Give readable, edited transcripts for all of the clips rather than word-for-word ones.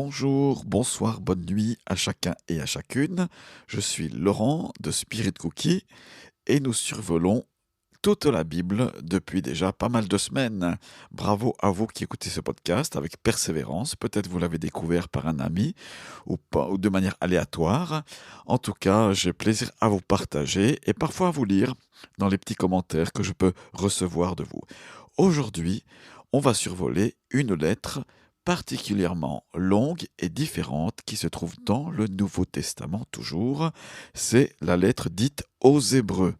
Bonjour, bonsoir, bonne nuit à chacun et à chacune. Je suis Laurent de Spirit Cookie et nous survolons toute la Bible depuis déjà pas mal de semaines. Bravo à vous qui écoutez ce podcast avec persévérance. Peut-être vous l'avez découvert par un ami ou pas, ou de manière aléatoire. En tout cas, j'ai plaisir à vous partager et parfois à vous lire dans les petits commentaires que je peux recevoir de vous. Aujourd'hui, on va survoler une lettre particulièrement longue et différente qui se trouve dans le Nouveau Testament toujours. C'est la lettre dite aux Hébreux.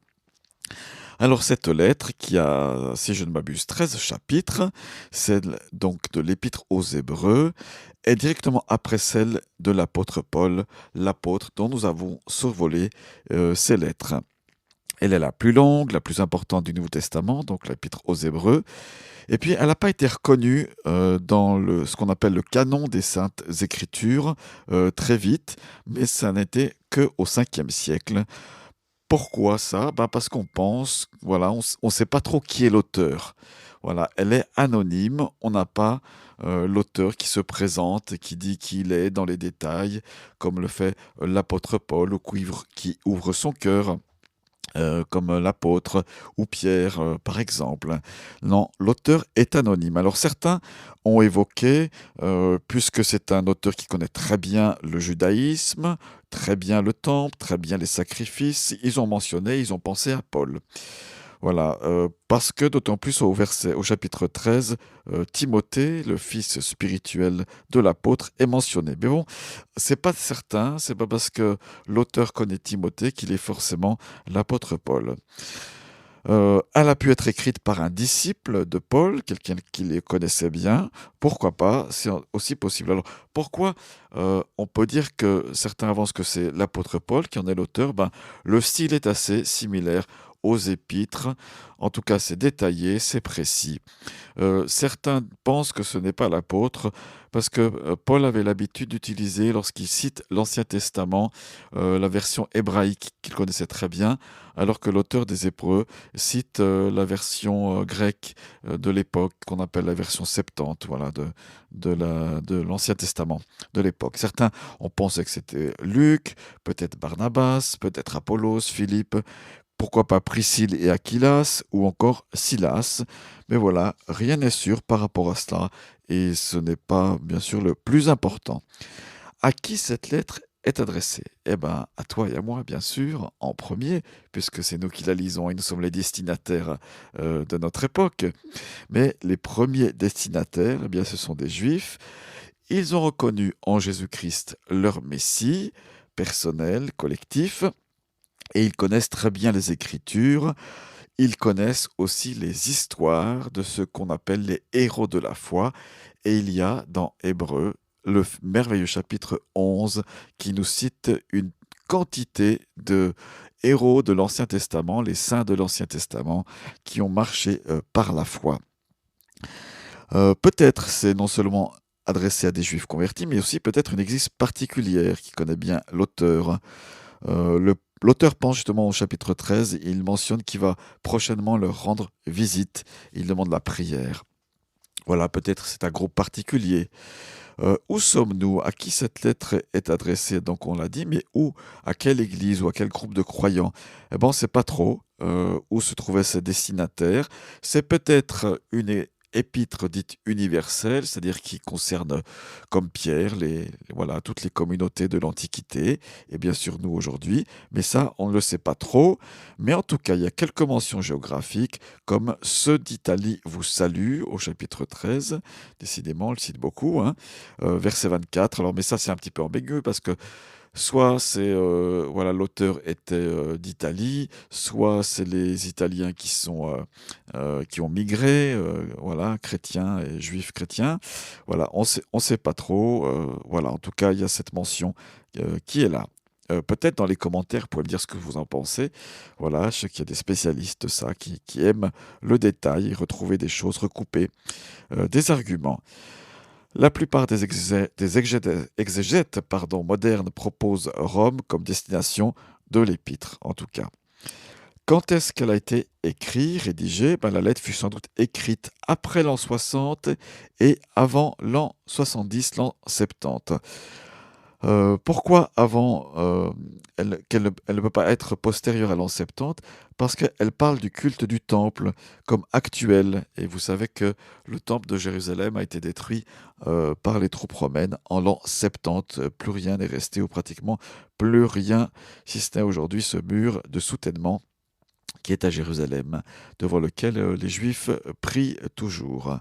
Alors cette lettre qui a, si je ne m'abuse, 13 chapitres, celle donc de l'épître aux Hébreux, est directement après celle de l'apôtre Paul, l'apôtre dont nous avons survolé ces lettres. Elle est la plus longue, la plus importante du Nouveau Testament, donc l'épître aux Hébreux. Et puis, elle n'a pas été reconnue dans ce qu'on appelle le canon des Saintes Écritures très vite, mais ça n'était qu'au 5e siècle. Pourquoi ça? Parce qu'on pense, voilà, on ne sait pas trop qui est l'auteur. Voilà, elle est anonyme, on n'a pas l'auteur qui se présente et qui dit qui il est dans les détails, comme le fait l'apôtre Paul, ou qui ouvre son cœur comme l'apôtre ou Pierre, par exemple. Non, l'auteur est anonyme. Alors certains ont évoqué, puisque c'est un auteur qui connaît très bien le judaïsme, très bien le temple, très bien les sacrifices, ils ont mentionné, ils ont pensé à Paul. Voilà, parce que d'autant plus au chapitre 13, Timothée, le fils spirituel de l'apôtre, est mentionné. Mais bon, c'est pas certain, c'est pas parce que l'auteur connaît Timothée qu'il est forcément l'apôtre Paul. Elle a pu être écrite par un disciple de Paul, quelqu'un qui les connaissait bien. Pourquoi pas? C'est aussi possible. Alors, pourquoi on peut dire que certains avancent que c'est l'apôtre Paul qui en est l'auteur? Le style est assez similaire aux épîtres. En tout cas, c'est détaillé, c'est précis. Certains pensent que ce n'est pas l'apôtre parce que Paul avait l'habitude d'utiliser, lorsqu'il cite l'Ancien Testament, la version hébraïque qu'il connaissait très bien, alors que l'auteur des Hébreux cite la version grecque de l'époque, qu'on appelle la version Septante, voilà, de l'Ancien Testament de l'époque. Certains ont pensé que c'était Luc, peut-être Barnabas, peut-être Apollos, Philippe, pourquoi pas Priscille et Aquilas, ou encore Silas. Mais voilà, rien n'est sûr par rapport à cela, et ce n'est pas, bien sûr, le plus important. À qui cette lettre est adressée? Eh bien, à toi et à moi, bien sûr, en premier, puisque c'est nous qui la lisons et nous sommes les destinataires de notre époque. Mais les premiers destinataires, eh bien, ce sont des Juifs. Ils ont reconnu en Jésus-Christ leur Messie, personnel, collectif, et ils connaissent très bien les Écritures. Ils connaissent aussi les histoires de ceux qu'on appelle les héros de la foi. Et il y a dans Hébreux le merveilleux chapitre 11 qui nous cite une quantité de héros de l'Ancien Testament, les saints de l'Ancien Testament, qui ont marché par la foi. Peut-être c'est non seulement adressé à des juifs convertis, mais aussi peut-être une église particulière qui connaît bien l'auteur. L'auteur pense justement au chapitre 13, il mentionne qu'il va prochainement leur rendre visite, il demande la prière. Voilà, peut-être c'est un groupe particulier. Où sommes-nous? À qui cette lettre est adressée? Donc on l'a dit, mais où? À quelle église ou à quel groupe de croyants? Eh bien, on ne sait pas trop où se trouvaient ces destinataires. C'est peut-être une épître dite universelle, c'est-à-dire qui concerne, comme Pierre, voilà, toutes les communautés de l'Antiquité, et bien sûr nous aujourd'hui, mais ça, on ne le sait pas trop. Mais en tout cas, il y a quelques mentions géographiques, comme ceux d'Italie vous saluent au chapitre 13, décidément, on le cite beaucoup, hein, verset 24. Alors, mais ça, c'est un petit peu ambigu parce que soit c'est voilà, l'auteur était d'Italie, soit c'est les Italiens qui ont migré, voilà, chrétiens et juifs chrétiens. Voilà, on sait pas trop. Voilà, en tout cas, il y a cette mention qui est là. Peut-être dans les commentaires, vous pouvez me dire ce que vous en pensez. Voilà, je sais qu'il y a des spécialistes de ça qui aiment le détail, retrouver des choses recoupées, des arguments. La plupart des exégètes modernes proposent Rome comme destination de l'épître, en tout cas. Quand est-ce qu'elle a été écrite, rédigée? La lettre fut sans doute écrite après l'an 60 et avant l'an 70, l'an 70. Pourquoi avant, elle ne peut pas être postérieure à l'an 70? Parce qu'elle parle du culte du temple comme actuel, et vous savez que le temple de Jérusalem a été détruit, par les troupes romaines en l'an 70. Plus rien n'est resté, ou pratiquement plus rien, si ce n'est aujourd'hui ce mur de soutènement qui est à Jérusalem, devant lequel, les Juifs prient toujours.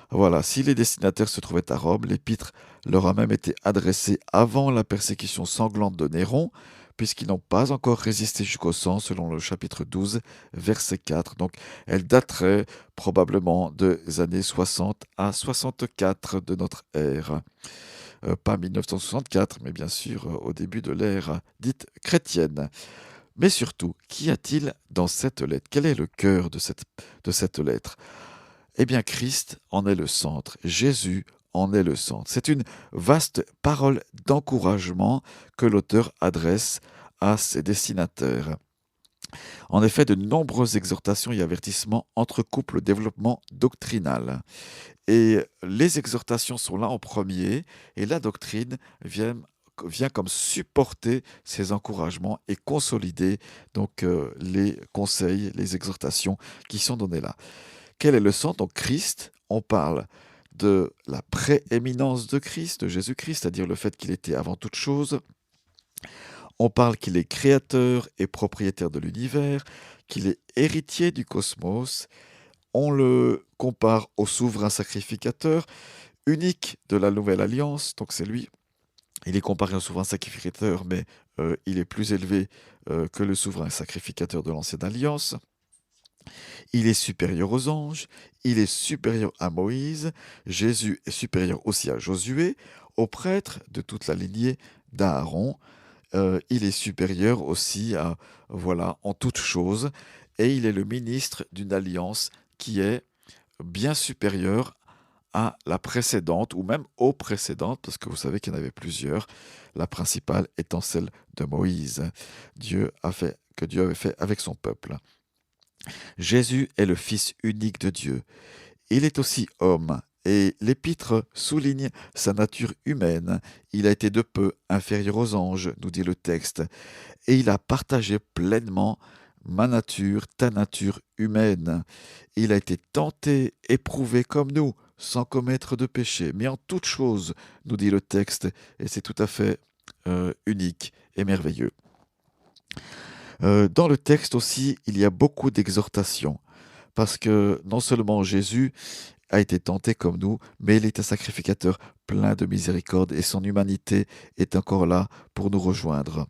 Voilà, si les destinataires se trouvaient à Rome, l'épître leur a même été adressée avant la persécution sanglante de Néron, puisqu'ils n'ont pas encore résisté jusqu'au sang, selon le chapitre 12, verset 4. Donc, elle daterait probablement des années 60 à 64 de notre ère. Pas 1964, mais bien sûr au début de l'ère dite chrétienne. Mais surtout, qu'y a-t-il dans cette lettre? Quel est le cœur de cette lettre? Eh bien, Christ en est le centre, Jésus en est le centre. C'est une vaste parole d'encouragement que l'auteur adresse à ses destinataires. En effet, de nombreuses exhortations et avertissements entrecoupent le développement doctrinal. Et les exhortations sont là en premier, et la doctrine vient comme supporter ces encouragements et consolider donc les conseils, les exhortations qui sont donnés là. Quel est le centre? Donc Christ, on parle de la prééminence de Christ, de Jésus-Christ, c'est-à-dire le fait qu'il était avant toute chose. On parle qu'il est créateur et propriétaire de l'univers, qu'il est héritier du cosmos. On le compare au souverain sacrificateur, unique de la nouvelle alliance, donc c'est lui. Il est comparé au souverain sacrificateur, mais il est plus élevé que le souverain sacrificateur de l'ancienne alliance. Il est supérieur aux anges, il est supérieur à Moïse, Jésus est supérieur aussi à Josué, aux prêtres de toute la lignée d'Aaron. Il est supérieur aussi à, voilà, en toutes choses, et il est le ministre d'une alliance qui est bien supérieure à la précédente, ou même aux précédentes, parce que vous savez qu'il y en avait plusieurs, la principale étant celle de Moïse, que Dieu avait fait avec son peuple. Jésus est le Fils unique de Dieu. Il est aussi homme, et l'Épître souligne sa nature humaine. Il a été de peu inférieur aux anges, nous dit le texte, et il a partagé pleinement ma nature, ta nature humaine. Il a été tenté, éprouvé comme nous, sans commettre de péché, mais en toute chose, nous dit le texte, et c'est tout à fait unique et merveilleux. Dans le texte aussi, il y a beaucoup d'exhortations, parce que non seulement Jésus a été tenté comme nous, mais il est un sacrificateur plein de miséricorde, et son humanité est encore là pour nous rejoindre.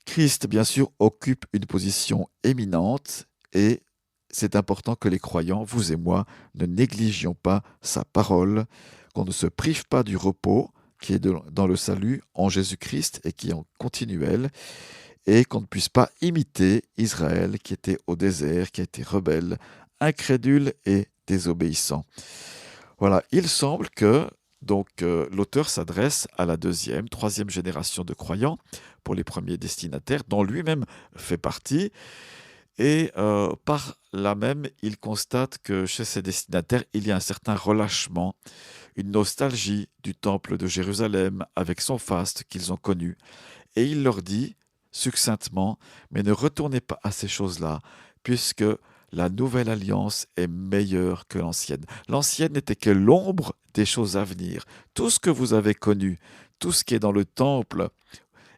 Christ, bien sûr, occupe une position éminente, et c'est important que les croyants, vous et moi, ne négligions pas sa parole, qu'on ne se prive pas du repos qui est dans le salut en Jésus-Christ et qui est en continuel, et qu'on ne puisse pas imiter Israël qui était au désert, qui a été rebelle, incrédule et désobéissant. Voilà, il semble que l'auteur s'adresse à la deuxième, troisième génération de croyants pour les premiers destinataires, dont lui-même fait partie. Et par là même, il constate que chez ces destinataires, il y a un certain relâchement, une nostalgie du temple de Jérusalem avec son faste qu'ils ont connu. Et il leur dit succinctement, mais ne retournez pas à ces choses-là, puisque la nouvelle alliance est meilleure que l'ancienne. L'ancienne n'était que l'ombre des choses à venir. Tout ce que vous avez connu, tout ce qui est dans le temple,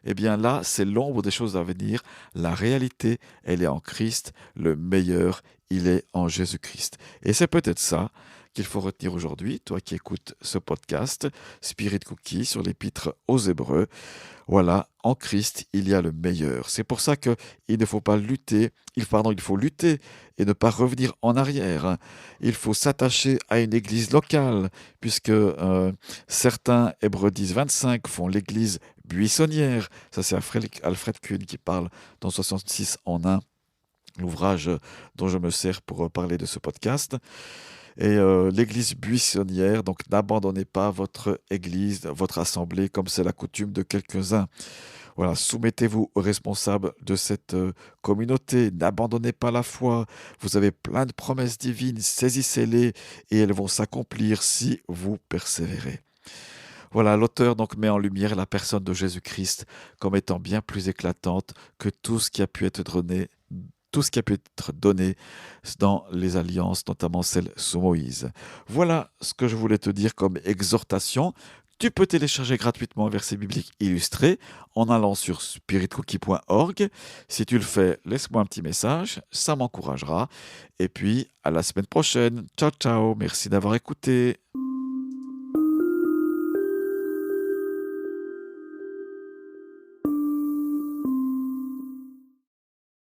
eh bien là, c'est l'ombre des choses à venir. La réalité, elle est en Christ. Le meilleur, il est en Jésus-Christ. Et c'est peut-être ça qu'il faut retenir aujourd'hui, toi qui écoutes ce podcast, Spirit Cookie, sur l'épître aux Hébreux. Voilà, en Christ, il y a le meilleur. C'est pour ça qu'il ne faut pas lutter, il faut lutter et ne pas revenir en arrière. Il faut s'attacher à une église locale, puisque certains Hébreux 10, 25 font l'église buissonnière. Ça, c'est Alfred Kuhn qui parle dans 66 en 1, l'ouvrage dont je me sers pour parler de ce podcast. Et l'église buissonnière, donc n'abandonnez pas votre église, votre assemblée, comme c'est la coutume de quelques-uns. Voilà, soumettez-vous aux responsables de cette communauté, n'abandonnez pas la foi, vous avez plein de promesses divines, saisissez-les et elles vont s'accomplir si vous persévérez. Voilà, l'auteur donc met en lumière la personne de Jésus-Christ comme étant bien plus éclatante que tout ce qui a pu être donné, dans les alliances, notamment celle sous Moïse. Voilà ce que je voulais te dire comme exhortation. Tu peux télécharger gratuitement un verset biblique illustré en allant sur spiritcookie.org. Si tu le fais, laisse-moi un petit message, ça m'encouragera. Et puis, à la semaine prochaine. Ciao, ciao, merci d'avoir écouté.